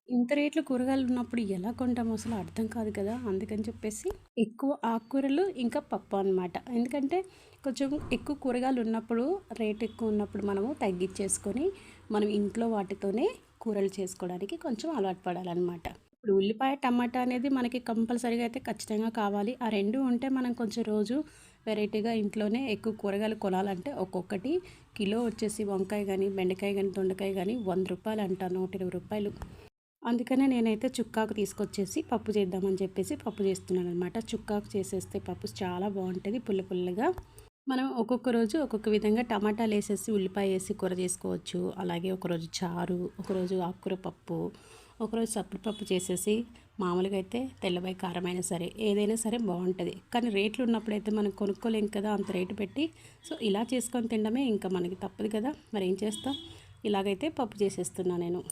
ఇంత రేట్లు కూరగాయలు ఉన్నప్పుడు ఎలా కొంటామో అసలు అర్థం కాదు కదా! అందుకని చెప్పేసి ఎక్కువ ఆకుకూరలు ఇంకా పప్పు అనమాట. ఎందుకంటే కొంచెం ఎక్కువ కూరగాయలు ఉన్నప్పుడు రేట్ ఎక్కువ ఉన్నప్పుడు మనము తగ్గిచ్చేసుకొని మనం ఇంట్లో వాటితోనే కూరలు చేసుకోవడానికి కొంచెం అలవాటు పడాలనమాట. ఇప్పుడు ఉల్లిపాయ, టమాటా అనేది మనకి కంపల్సరీగా అయితే ఖచ్చితంగా కావాలి. ఆ 2 ఉంటే మనం కొంచెం రోజు వెరైటీగా ఇంట్లోనే ఎక్కువ కూరగాయలు కొనాలంటే ఒక్కొక్కటి కిలో వచ్చేసి వంకాయ గానీ, బెండకాయ గానీ, దొండకాయ గానీ రూ. 100 అంట, రూ. 120. అందుకనే నేనైతే చుక్కాకు తీసుకొచ్చేసి పప్పు చేద్దామని చెప్పేసి పప్పు చేస్తున్నాననమాట. చుక్కాకు చేసేస్తే పప్పు చాలా బావుంటది పుల్ల పుల్లగా. మనం ఒక్కొక్క రోజు ఒక్కొక్క విధంగా టమాటాలేసేసి, ఉల్లిపాయ ఏసి కూర చేసుకోవచ్చు. అలాగే ఒకరోజు చారు, ఒకరోజు ఆకుకూర పప్పు, ఒకరోజు సప్పుడు పప్పు చేసేసి మామూలుగా అయితే తెల్లబై కారమైనా సరే ఏదైనా సరే బావుంటది. కానీ రేట్లు ఉన్నప్పుడైతే మనం కొనుక్కోలేం కదా! అంత రేటు పెట్టి. సో, ఇలా చేసుకొని తినడమే ఇంకా మనకి తప్పదు కదా! మరేం చేస్తాం? ఇలాగైతే పప్పు చేసేస్తున్నా నేను.